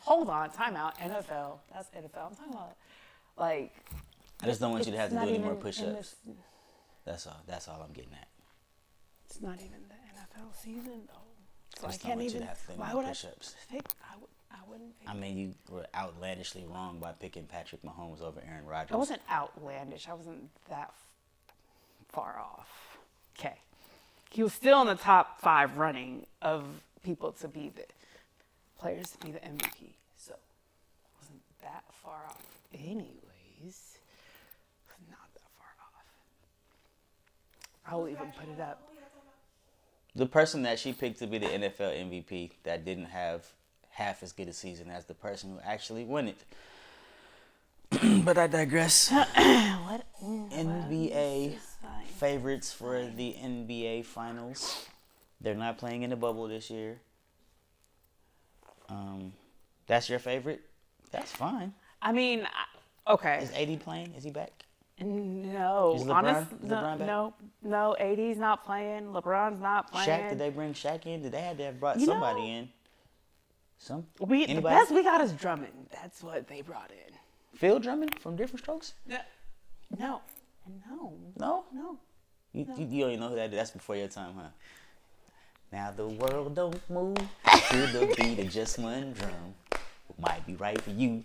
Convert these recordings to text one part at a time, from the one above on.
hold on, timeout. NFL. That's NFL. I'm talking about like. I just don't want you to have to do any more push-ups. This, That's all I'm getting at. it's not even the NFL season though. So I I just don't can't want you even. to have to do Why more would push-ups. I wouldn't pick. I mean, you were outlandishly wrong by picking Patrick Mahomes over Aaron Rodgers. I wasn't outlandish. I wasn't that far off. Okay. He was still in the top 5 running of people to be the players to be the MVP. So it wasn't that far off. Anyways, not that far off. I'll even put it up. The person that she picked to be the NFL MVP that didn't have half as good a season as the person who actually won it. But I digress. NBA favorites for the NBA Finals. They're not playing in the bubble this year. That's your favorite? That's fine. I mean, okay. Is AD playing? Is he back? No. Is LeBron back? No. AD's not playing. LeBron's not playing. Shaq, did they bring Shaq in? Did they have to have brought somebody in? The best we got is Drummond. That's what they brought in. Phil Drummond from Different Strokes? No. You don't even know who that is. That's before your time, huh? Now the world don't move to the beat of just one drum. What might be right for you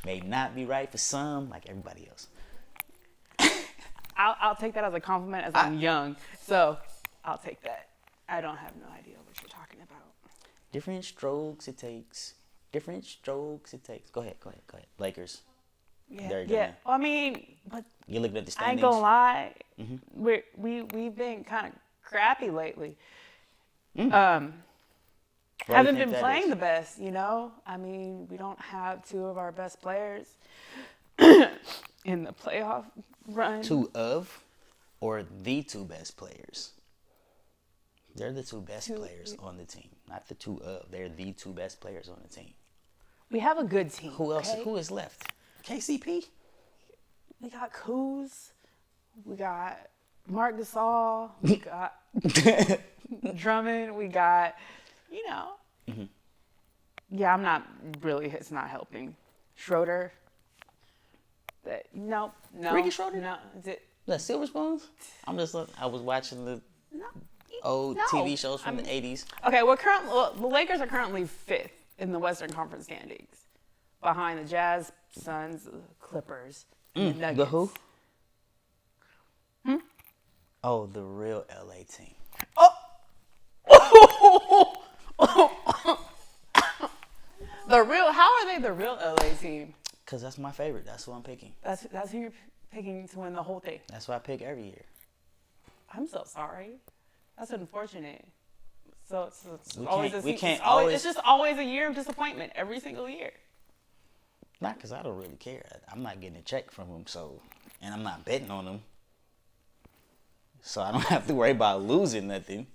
may not be right for some, like everybody else. I'll take that as a compliment as I'm young. So I'll take that. I don't have no idea what you're talking about. Different strokes it takes. Different strokes it takes. Go ahead. Lakers. Yeah. I mean, but you're looking at the I ain't standings. gonna lie. Mm-hmm. We've been kind of crappy lately. Haven't been playing the best, you know. I mean, we don't have 2 of our best players in the playoff run. 2 of, or the 2 best players? They're the 2 best players on the team, not the 2 of. They're the 2 best players on the team. We have a good team. Who else? Okay? Who is left? KCP. We got Kuz. We got Mark Gasol. We got Drummond. We got, you know. Mm-hmm. Yeah, I'm not really. It's not helping. Schroeder. No. Ricky Schroeder? No. Is it? The Silver Spoons? I was watching the old TV shows from the 80s. Okay, the Lakers are currently 5th in the Western Conference standings, behind the Jazz, Suns, Clippers, and the Nuggets. The who? Oh, the real LA team. How are they the real LA team? Because that's my favorite. That's who I'm picking. That's who you're picking to win the whole thing. That's who I pick every year. I'm so sorry. That's unfortunate. So it's just always a year of disappointment every single year. Not because I don't really care. I'm not getting a check from them, and I'm not betting on them. So I don't have to worry about losing nothing.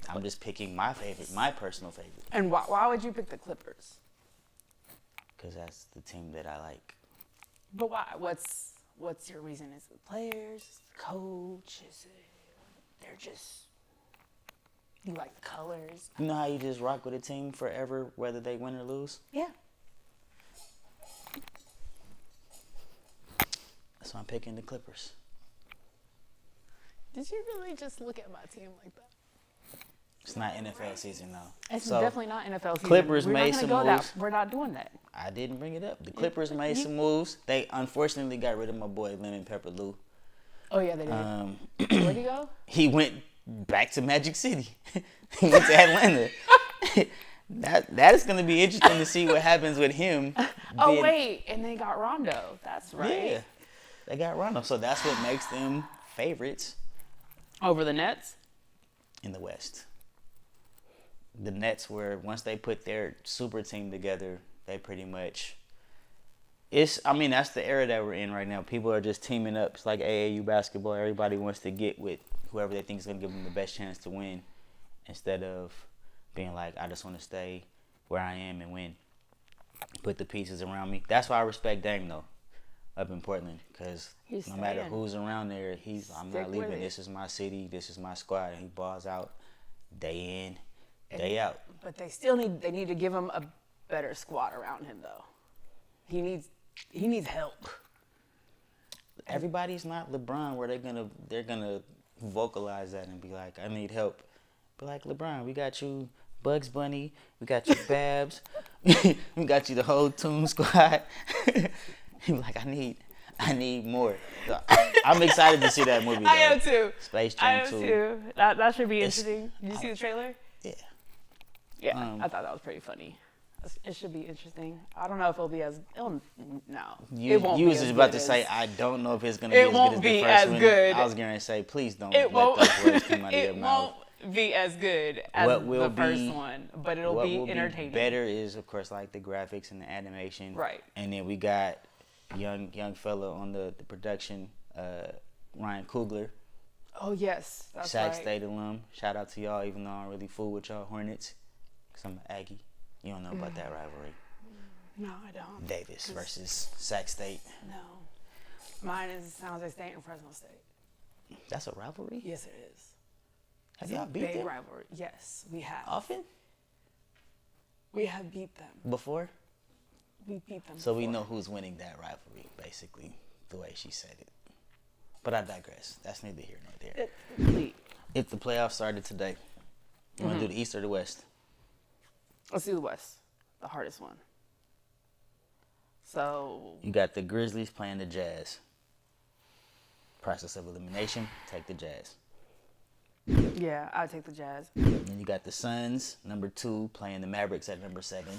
I'm just picking my favorite, my personal favorite. And why would you pick the Clippers? Because that's the team that I like. But why? What's your reason? Is it players? Is it coach? Is it they're just you like the colors? You know how you just rock with a team forever, whether they win or lose? Yeah. So I'm picking the Clippers. Did you really just look at my team like that? It's not NFL season though. It's definitely not NFL season. Clippers made some moves. We're not doing that. I didn't bring it up. The Clippers made some moves. They unfortunately got rid of my boy Lemon Pepper Lou. Oh yeah, they did. Where'd he go? He went back to Magic City. He went to Atlanta. That is going to be interesting to see what happens with him. Oh wait, and they got Rondo. That's right. Yeah, they got Rondo. So that's what makes them favorites over the Nets in the West. The Nets were, once they put their super team together, they pretty much, that's the era that we're in right now. People are just teaming up. It's like AAU basketball. Everybody wants to get with whoever they think is going to give them the best chance to win, instead of being like, I just want to stay where I am and win. Put the pieces around me. That's why I respect Dame, though, up in Portland, because no matter who's around there, I'm not leaving. This is my city. This is my squad. And he balls out day in, day out. But they still need to give him better squad around him, though. He needs help. Everybody's not LeBron where they're gonna vocalize that and be like, I need help. Be like, LeBron, we got you Bugs Bunny, we got you Babs, we got you the whole Toon Squad. He be like, I need more. So, I'm excited to see that movie, though. I am too. Space Jam 2. I am too. That should be interesting. Did you see the trailer? Yeah. Yeah, I thought that was pretty funny. It should be interesting. I don't know if it'll be as. It won't You be was as just about good to say, as- I don't know if it's going to be It as won't good as be the first as one. good. I was going to say, please don't It let won't. those words come out of your It mouth. won't be as good as the first one, but it'll be entertaining. Be better is, of course, like the graphics and the animation. Right. And then we got young fella on the production, Ryan Coogler, Oh yes, that's Sac right. State alum. Shout out to y'all, even though I don't really fool with y'all Hornets, because I'm an Aggie. You don't know about that rivalry. No, I don't. Davis versus Sac State. No, mine is San Jose State and Fresno State. That's a rivalry? Yes, it is. Have It's y'all a beat big them rivalry. Yes, we have. often? We have beat them. Before? We beat them. So we before. know who's winning that rivalry, basically, the way she said it. But I digress. That's neither here nor there. Complete. If the playoffs started today, you want to do the East or the West? Let's do the West, the hardest one. So You got the Grizzlies playing the Jazz. Process of elimination, take the Jazz. yeah, I take the Jazz. Then you got the Suns, number 2, playing the Mavericks at number 7.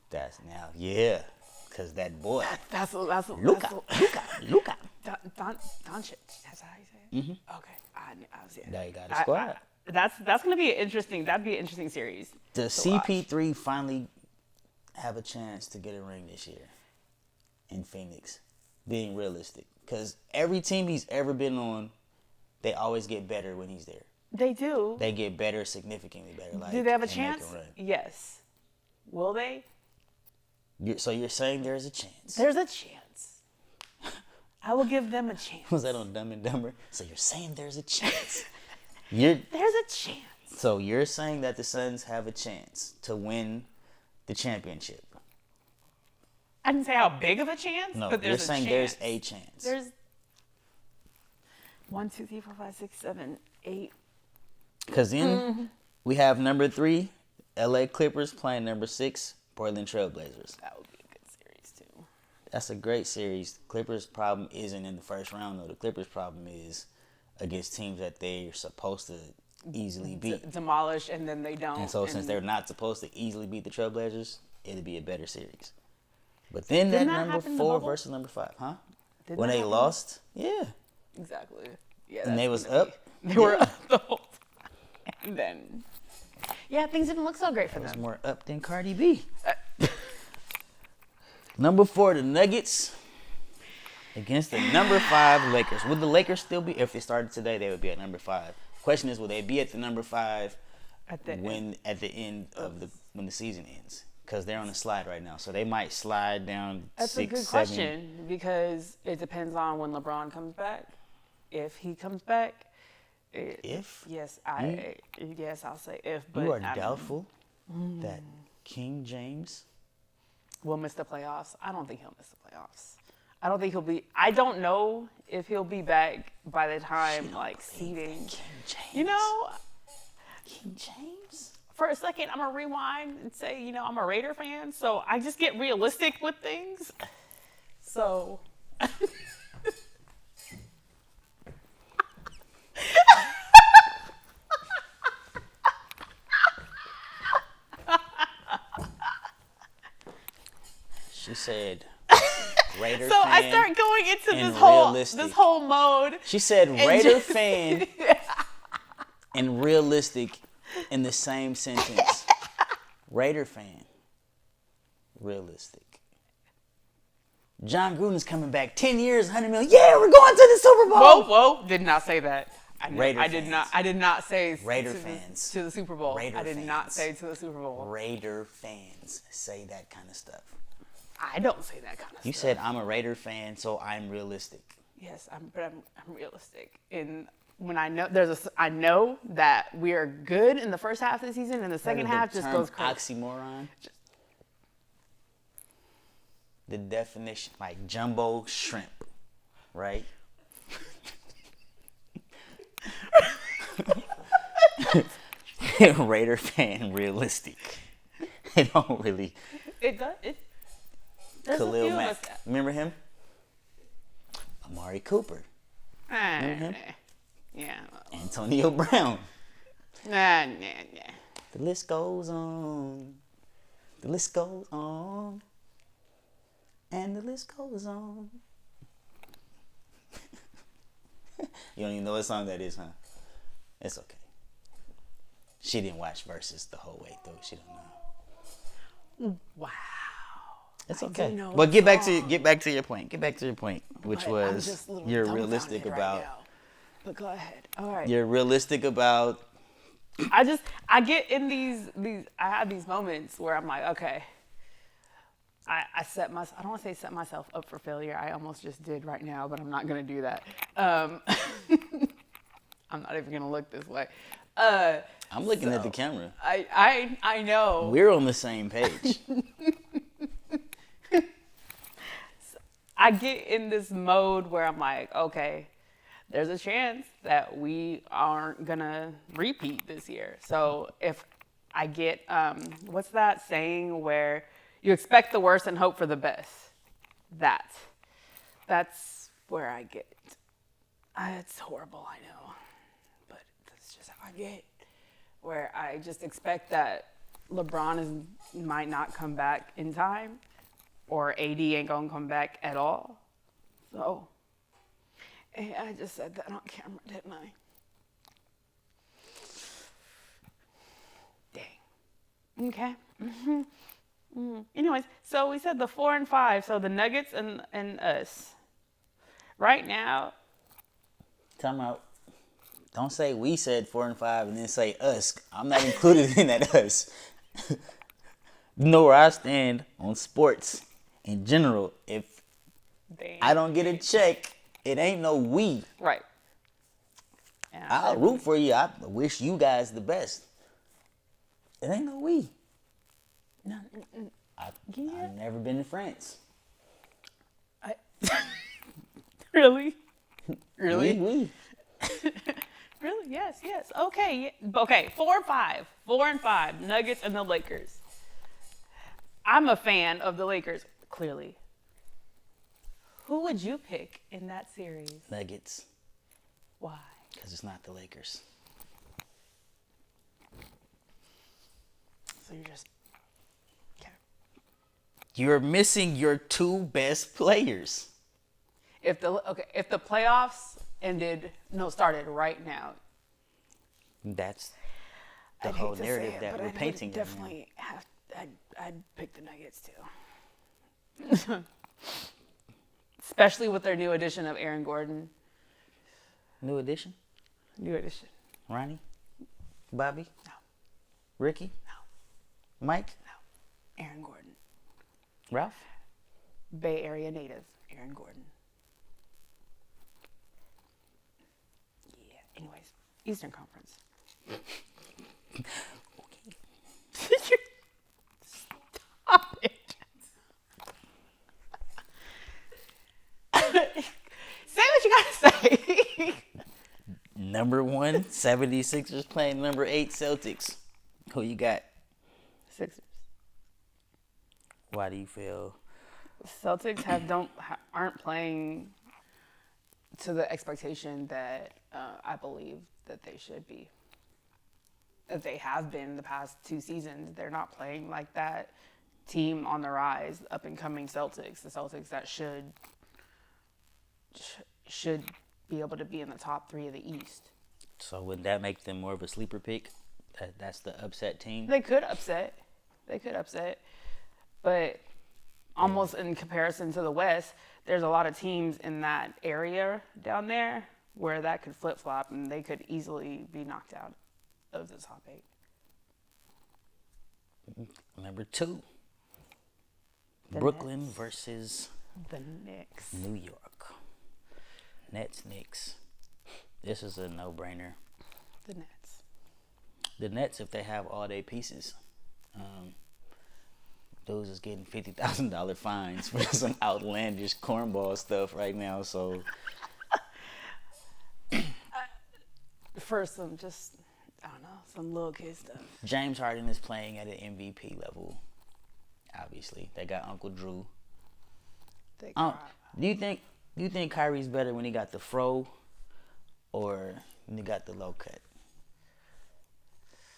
That's now, yeah, because that boy, That's Luka. Doncic. That's how you say it. Mm-hmm. Okay, I was yeah. Now you got a squad. That's gonna be that'd be an interesting series. Does to watch. CP3 finally have a chance to get a ring this year in Phoenix? Being realistic, because every team he's ever been on, they always get better when he's there. They do. They get better, significantly better. Like, Do they have a and make chance? run. Yes. Will they? So you're saying there's a chance? There's a chance. I will give them a chance. Was that on Dumb and Dumber? So you're saying there's a chance? There's a chance. So you're saying that the Suns have a chance to win the championship? I didn't say how big of a chance, No, but there's you're saying a there's chance. a chance. There's 1, 2, 3, 4, 5, 6, 7, 8. Because then we have number 3, LA Clippers playing number 6, Portland Trailblazers. That would be a good series too. That's a great series. Clippers' problem isn't in the first round, though. The Clippers' problem is against teams that they're supposed to easily beat. Demolish, and then they don't. And so since they're not supposed to easily beat the Trailblazers, it'd be a better series. But then Didn't that that number happen in the 4 bubble? versus number 5, huh? Didn't When that they happen? lost, yeah. Exactly. Yeah. And they that's was gonna up. be- They were up the whole time. And then, yeah, things didn't look so great for It was them. more up than Cardi B. Number 4, the Nuggets against the number 5 Lakers. Would the Lakers still be, if they started today, they would be at number 5. Question is, will they be at the number 5 At the when the season ends? Because they're on a slide right now, so they might slide down That's 6, a good 7. question because it depends on when LeBron comes back. If he comes back, If yes, I'll say if. But you are I'm- doubtful that King James, We'll miss the playoffs. I don't think he'll miss the playoffs. I don't think he'll be. I don't know if he'll be back by the time seeding. King James, You know, King James. for a second, I'm gonna rewind and say, I'm a Raider fan, so I just get realistic with things. So. She said, Raider So fan. I start going into and this whole mode. She said Raider just- fan and realistic in the same sentence. Raider fan, realistic. John Gruden's coming back 10 years, 100 million. Yeah, we're going to the Super Bowl. Whoa! Did not say that. I did fans. I did not say Raider to fans. to the Super Bowl. Raider I did not fans. say to the Super Bowl. Raider fans say that kind of stuff. I don't say that kind of You stuff. said I'm a Raider fan, so I'm realistic. Yes, I'm realistic. And when I know that we are good in the first half of the season, and the second half just goes crazy. Oxymoron. the definition, like jumbo shrimp, right? Raider fan realistic. It don't really. It does. There's a Khalil few of us. Mack. Remember him? Amari Cooper. Yeah. Antonio Brown. Nah. The list goes on. The list goes on. And the list goes on. You don't even know what song that is, huh? It's okay. She didn't watch Versus the whole way through. She don't know. Wow. It's I okay. do know But the get back song. to your point. Get back to your point, which But I'm was just a little you're dumbfounded realistic right about. now. But go ahead. All right. You're realistic about. I get in these I have these moments where I'm like, okay, I don't want to say set myself up for failure. I almost just did right now, but I'm not gonna do that. I'm not even gonna look this way. I'm looking at the camera. I know. We're on the same page. I get in this mode where I'm like, okay, there's a chance that we aren't gonna repeat this year. So if I get, what's that saying where you expect the worst and hope for the best? That's where I get. It's horrible, I know, but that's just how I get. Where I just expect that LeBron might not come back in time, or AD ain't gonna come back at all. So, and I just said that on camera, didn't I? Dang. Okay. Anyways, so we said the 4 and 5. So the Nuggets and us. Right now. Time out. Don't say we said 4 and 5 and then say us. I'm not included in that us. You know where I stand on sports in general. If I don't get a check, it ain't no we. Right. And I'll root for you. I wish you guys the best. It ain't no we. No. I've never been to France. Really? Really? We. Really? Yes. Okay. 4 and 5. 4 and 5. Nuggets and the Lakers. I'm a fan of the Lakers, clearly. Who would you pick in that series? Nuggets. Why? Because it's not the Lakers. So you're just... Okay. You're missing your two best players. If the playoffs started right now. That's the whole narrative that we're painting. Definitely have. I'd pick the Nuggets too. Especially with their new addition of Aaron Gordon. New addition? New addition. Ronnie? Bobby? No. Ricky? No. Mike? No. Aaron Gordon. Ralph? Bay Area native, Aaron Gordon. Yeah. Anyways, Eastern Conference. Stop it. Say what you gotta say. Number 1, 76ers playing number 8, Celtics. Who you got? Sixers. Why do you feel? Celtics aren't playing to the expectation that I believe that they should be. That they have been the past 2 seasons. They're not playing like that team on the rise, up and coming Celtics. The Celtics that should be able to be in the top 3 of the East. So would that make them more of a sleeper pick? That's the upset team? They could upset. But almost in comparison to the West, there's a lot of teams in that area down there where that could flip-flop and they could easily be knocked out of the top 8. Number 2. The Brooklyn Nets. versus The Knicks. New York. Nets, Knicks. This is a no-brainer. The Nets. The Nets, if they have all their pieces. dudes is getting $50,000 fines for some outlandish cornball stuff right now. So For some just, I don't know, some little kid stuff. James Harden is playing at an MVP level. Obviously, they got Uncle Drew. Do you think Kyrie's better when he got the fro, or when he got the low cut?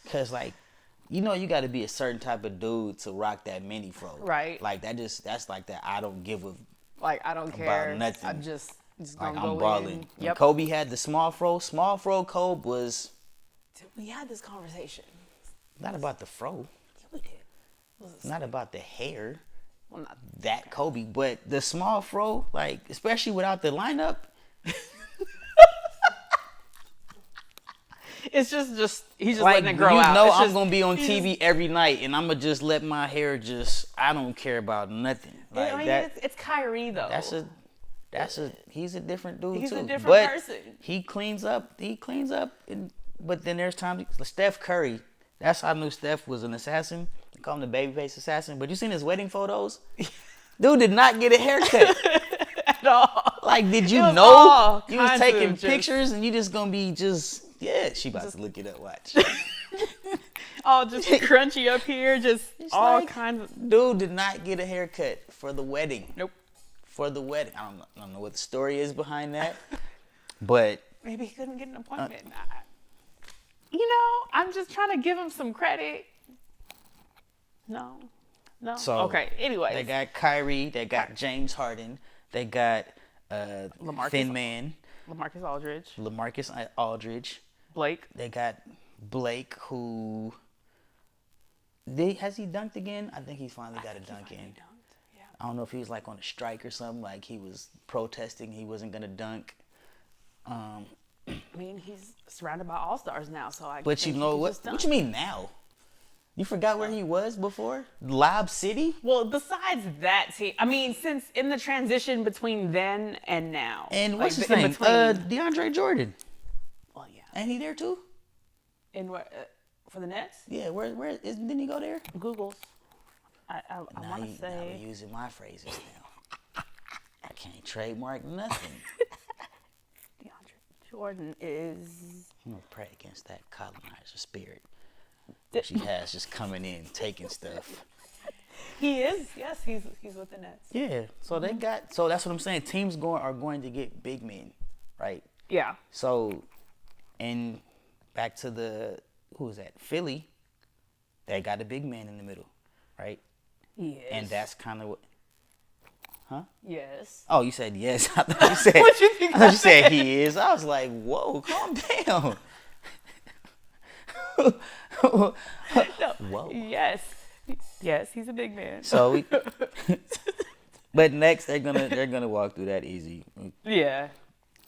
Cause like, you know, you got to be a certain type of dude to rock that mini fro. Right. Like that's like that. I don't give a Like, I don't care. about nothing. I'm just Like gonna I'm go balling. in. When Yep. Kobe had the small fro Kobe was We had this conversation. not about the fro, Yeah, we did. Was it not about the hair. Well, not That Kobe, but the small fro, like especially without the lineup. It's just he's just Like, letting it grow out. You know, It's I'm just- gonna be on TV every night, and I'm gonna just let my hair just. I don't care about nothing. Like I mean, that. it's Kyrie though. He's a different dude He's too. a different but person. He cleans up. But then there's times Steph Curry. That's how I knew Steph was an assassin. They call him the babyface assassin. But you seen his wedding photos? Dude did not get a haircut. at all. Like, did you It was know all you was kinds taking of just- pictures and you just gonna be just she about to look it up. Watch. All just crunchy up here, just all like- kinds of. Dude did not get a haircut for the wedding. Nope. For the wedding, I don't know what the story is behind that, but Maybe he couldn't get an appointment. You know, I'm just trying to give him some credit. No. so Okay. Anyways, they got Kyrie, they got James Harden, they got LaMarcus- Thin Man, LaMarcus Aldridge, LaMarcus Aldridge. Blake. They got Blake, who has he dunked again? I think he's finally got a dunk in. Yeah. I don't know if he was like on a strike or something, like he was protesting he wasn't gonna dunk. I mean, he's surrounded by all-stars now, so I. But you think he know can what? just dunk. What you mean now? You forgot where he was before? Lob City? Well, besides that team, I mean, since in the transition between then and now, And what's his in name? between- DeAndre Jordan. well, yeah, Ain't he there too? in where for the Nets, Yeah, didn't he go there? Google's. I Now want to now say we using my phrases now. I can't trademark nothing. DeAndre Jordan is. I'm gonna pray against that colonizer spirit she has just coming in, taking stuff. He is. Yes, he's with the Nets. Yeah. So they got. So that's what I'm saying. Teams are going to get big men, right? Yeah. So, and back to who was that? Philly. They got a big man in the middle, right? Yes. And that's kind of what. Yes. Oh, you said yes. I thought you said. What you think I thought I you said he is. I was like, whoa, calm down. Whoa. Yes. Yes, he's a big man. So, but next they're gonna walk through that easy. Yeah.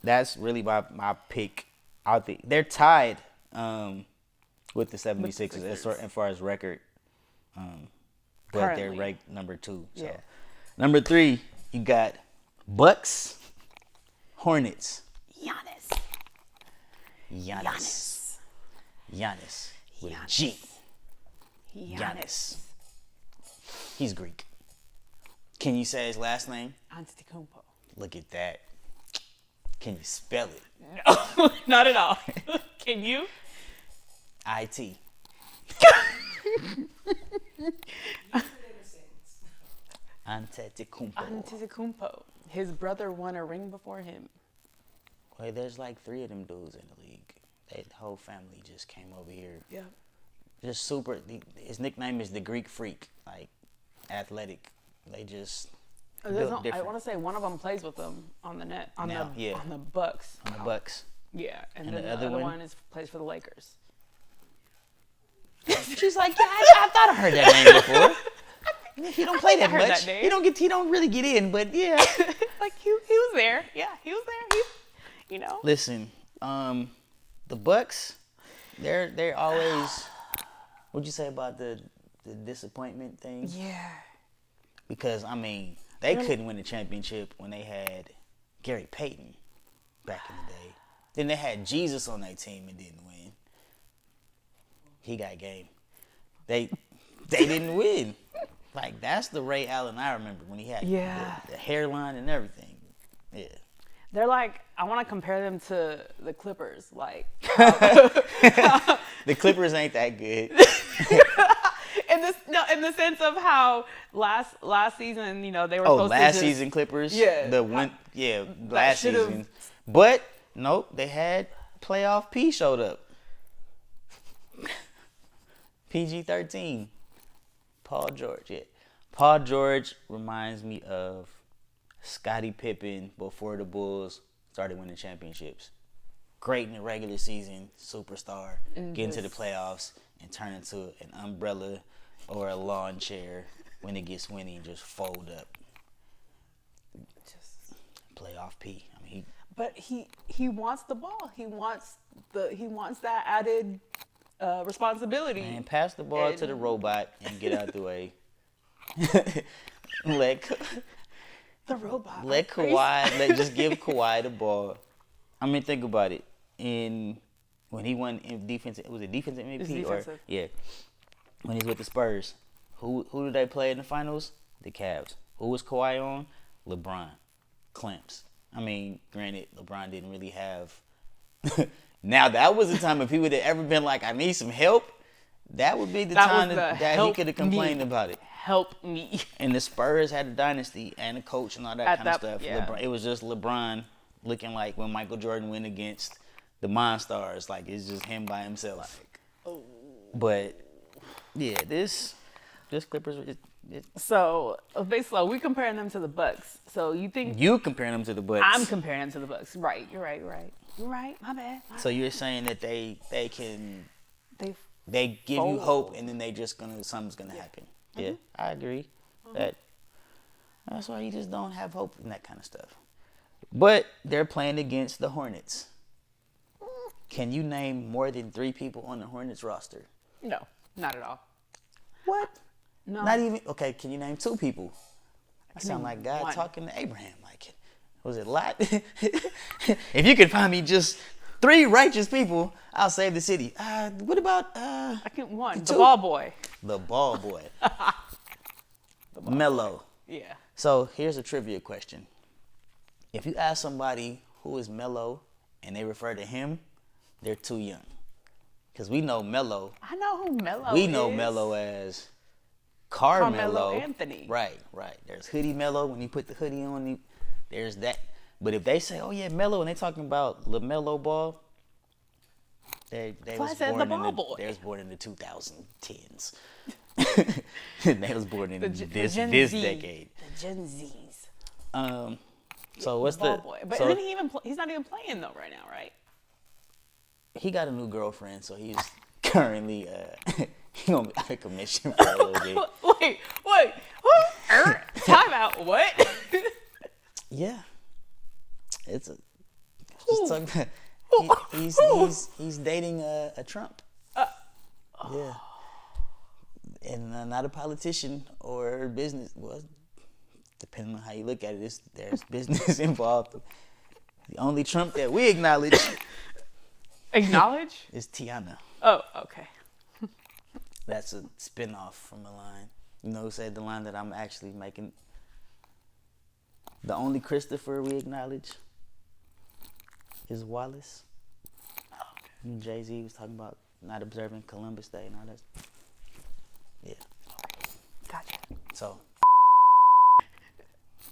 That's really my pick. I think they're tied with the 76ers as far as record, but they're Currently. ranked number 2. So. Yeah. Number 3, you got Bucks, Hornets. Giannis with a G. Giannis. He's Greek. Can you say his last name? Antetokounmpo. Look at that. Can you spell it? No, not at all. Can you? I-T. Antetokounmpo. Antetokounmpo. His brother won a ring before him. Well, there's like 3 of them dudes in the league. That whole family just came over here. Yeah. Just super. His nickname is the Greek Freak. Like, athletic. They just built I different. want to say one of them plays with them on the net on Now, the yeah. on the Bucks. On the Bucks. Yeah, and And then the the other other one? one plays for the Lakers. She's like, yeah, I thought I heard that name before. He don't play that heard much. that name. He don't really get in, but yeah. Like he was there. Yeah, he was there. You know. Listen, the Bucks, they're always. What'd you say about the disappointment thing? Yeah. Because I mean, they couldn't win the championship when they had Gary Payton back in the day. Then they had Jesus on that team and didn't win. He got game. They didn't win. Like, that's the Ray Allen I remember when he had the hairline and everything. Yeah. They're like, I want to compare them to the Clippers. Like, the Clippers ain't that good. in the sense of how last season, they were supposed to last season Clippers? Last season. But, nope, they had playoff P showed up. PG-13. Paul George, yeah. Paul George reminds me of Scottie Pippen before the Bulls started winning championships. Great in the regular season, superstar, get into the playoffs and turn into an umbrella or a lawn chair when it gets windy and just fold up. Just playoff P. I mean, but he wants the ball. He wants that added responsibility. And pass the ball to the robot and get out the way. The robot. Let Kawhi, just give Kawhi the ball. I mean, think about it. When he won in defensive, was it defensive MVP? It's defensive. When he's with the Spurs, who did they play in the finals? The Cavs. Who was Kawhi on? LeBron. Clamps. I mean, granted, LeBron didn't really have. Now that was the time if he would have ever been like, I need some help. That would be the time that he could have complained about it. Help me. And the Spurs had a dynasty and a coach and all that kind of stuff. Yeah. LeBron, it was just LeBron looking like when Michael Jordan went against the Monstars. Like, it's just him by himself. But, yeah, this Clippers... So, basically, we comparing them to the Bucks. So, you think... You comparing them to the Bucks. I'm comparing them to the Bucks. Right. You're right. You're right. My bad. So, you're saying that they can... They give you hope and then something's gonna happen. Mm-hmm. Yeah, I agree. Mm-hmm. That's why you just don't have hope in that kind of stuff. But they're playing against the Hornets. Can you name more than 3 people on the Hornets roster? No, not at all. What? No. Not even. Okay, can you name 2 people? I sound like God 1. talking to Abraham. Like, was it Lot? If you could find me just 3 righteous people, I'll save the city. What about I can 1. 2? The ball boy. The ball boy. Melo. Yeah. So here's a trivia question. If you ask somebody who is Melo and they refer to him, they're too young. Because we know Melo. I know who Melo is. We know Melo as Carmelo Anthony. Right. There's Hoodie Melo. When he put the hoodie on, there's that. But if they say, oh yeah, Melo, and they talking about LaMelo Ball, they was born in the 2010s. They was born in this decade. The Gen Zs. So what's the ball boy? But he's not even playing though right now, right? He got a new girlfriend, so he's currently he gonna be out of commission for a little bit. Wait. Time out. What? Yeah. He's dating a Trump. Yeah. And not a politician or business. Well, depending on how you look at it, there's business involved. The only Trump that we acknowledge. Acknowledge? Is Tiana. Oh, okay. That's a spinoff from a line. You know who said the line that I'm actually making? The only Christopher we acknowledge is Wallace. Okay. Jay-Z was talking about not observing Columbus Day and all that. Yeah. Gotcha. So.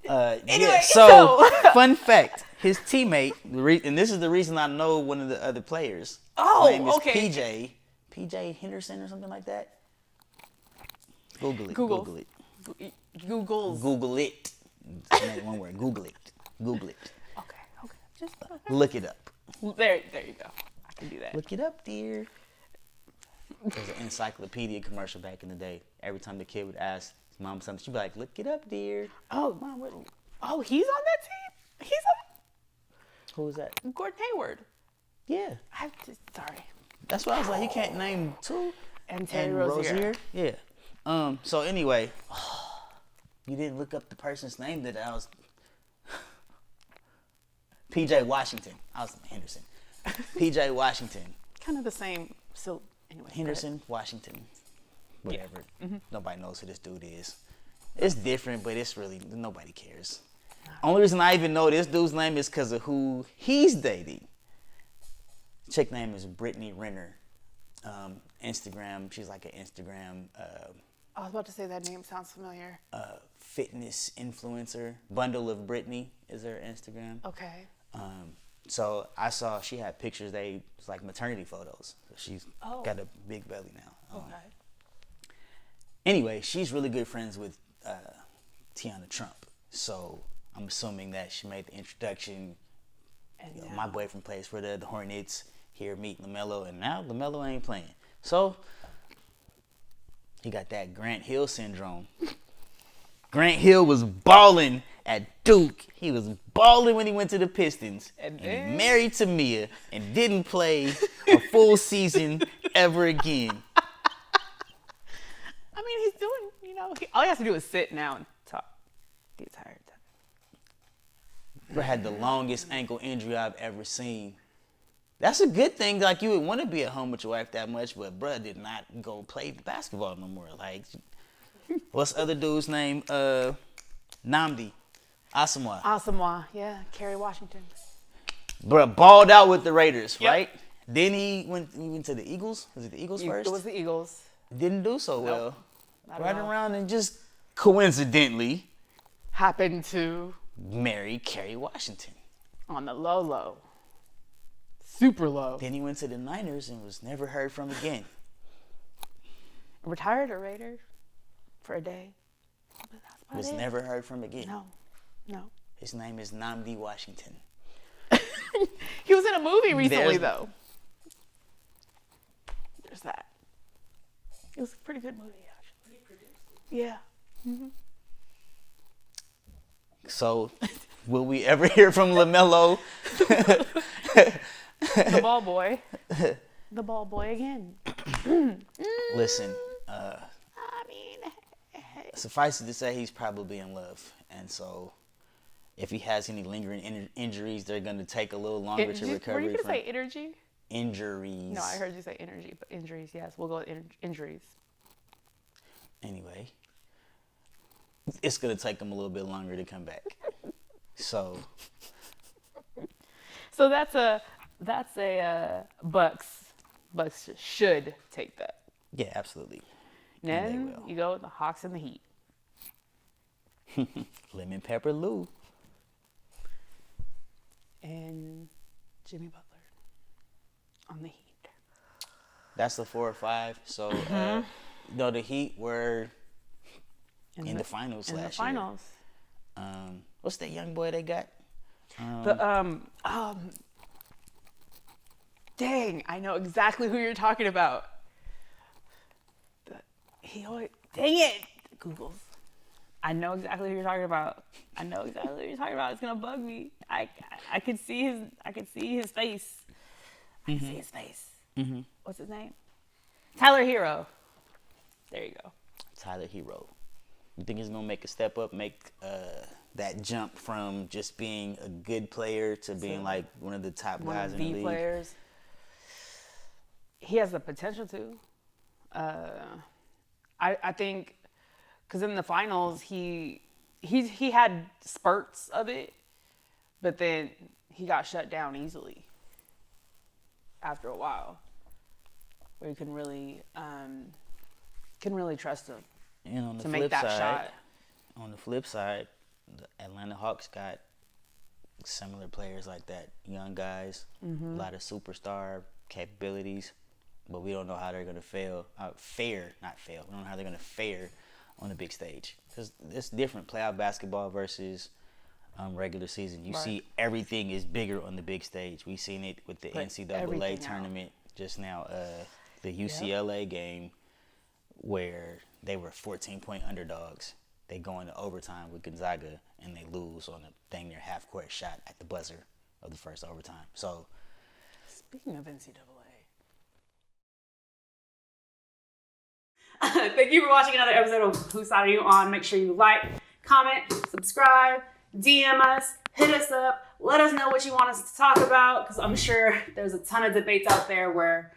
Anyway, so fun fact: his teammate, and this is the reason I know one of the other players. Oh, his name is okay. PJ Henderson or something like that. Google it. Google it. Google it. One word. Google it. Okay. Just look it up. There you go. I can do that. Look it up, dear. There's an encyclopedia commercial back in the day. Every time the kid would ask his mom something, she'd be like, "Look it up, dear." Oh, Mom, he's on that team. Who is that? Gordon Hayward. Yeah. Sorry. That's why I was like, you can't name 2. And Terry Rozier. Yeah. So anyway, you didn't look up the person's name that I was. P.J. Washington. I was Henderson. P.J. Washington. Kind of the same. So anyway. Henderson, Washington. Whatever. Yeah. Mm-hmm. Nobody knows who this dude is. It's different, but it's really, nobody cares. Only reason I even know this dude's name is because of who he's dating. Chick name is Brittany Renner. Instagram, she's like an Instagram I was about to say that name sounds familiar. fitness influencer. Bundle of Brittany is her Instagram. Okay. So I saw she had pictures. They was like maternity photos. So she's got a big belly now. Okay. Anyway, she's really good friends with Tiana Trump. So I'm assuming that she made the introduction. And My boyfriend plays for the Hornets. Here meet LaMelo, and now LaMelo ain't playing. So he got that Grant Hill syndrome. Grant Hill was balling at Duke. He was balling when he went to the Pistons. And he married Tamia and didn't play a full season ever again. I mean, he's doing, all he has to do is sit now and talk the entire time. Bro had the longest ankle injury I've ever seen. That's a good thing. Like, you would want to be at home with your wife that much, but bruh did not go play basketball no more. Like, what's the other dude's name? Nnamdi Asomugha. Asamoah, yeah, Kerry Washington. Bruh balled out with the Raiders, Yep. right? Then he went to the Eagles. Was it the Eagles first? It was the Eagles. Didn't do so well. Not at Right all. around and just coincidentally Happened to married Kerry Washington. on the low. Super low. Then he went to the Niners and was never heard from again. Retired a Raider for a day. But that's about Was it. never heard from again. No. His name is Nnamdi Washington. He was in a movie recently, There's- though. There's that. It was a pretty good movie, actually. Yeah. So, will we ever hear from LaMelo? The ball boy. The ball boy again. Listen, I mean, suffice it to say, he's probably in love. And so, if he has any lingering injuries, they're going to take a little longer to recover were you going to from say energy? injuries. No, I heard you say energy, but injuries, yes. We'll go with injuries. Anyway, it's going to take him a little bit longer to come back. So that's a Bucks. Bucks should take that. yeah, absolutely. Then they will. you go with the Hawks and the Heat. Lemon Pepper Lou. And Jimmy Butler on the Heat. That's the 4 or 5. So, the Heat were in the finals In the last finals. year. What's that young boy they got? Dang, I know exactly who you're talking about. Dang it, Googles. I know exactly who you're talking about. It's gonna bug me. I could see his face. I could see his face. Mm-hmm. What's his name? Tyler Hero. There you go. Tyler Hero. You think he's gonna make a step up, make that jump from just being a good player to being like one of the top One guys of in the the league? players. He has the potential to. I think, because in the finals he had spurts of it, but then he got shut down easily after a while, where you can really trust him And on the to flip make that side, shot. On the flip side, the Atlanta Hawks got similar players like that, young guys, a lot of superstar capabilities, but we don't know how they're going to fare. We don't know how they're going to fare on the big stage, because it's different playoff basketball versus regular season. You see everything is bigger on the big stage. We've seen it with the NCAA tournament just now, the UCLA game where they were 14-point underdogs. They go into overtime with Gonzaga and they lose on a dang near half-court shot at the buzzer of the first overtime. So, Speaking of NCAA. Thank you for watching another episode of Whose Side Are You On? Make sure you like, comment, subscribe, DM us, hit us up, let us know what you want us to talk about, because I'm sure there's a ton of debates out there where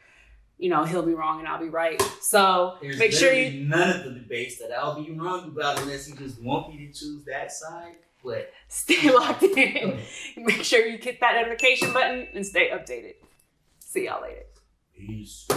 you know, he'll be wrong and I'll be right. So There's make sure you none of the debates that I'll be wrong about unless he just want me to choose that side. But stay locked in. Make sure you hit that notification button and stay updated. See y'all later. peace.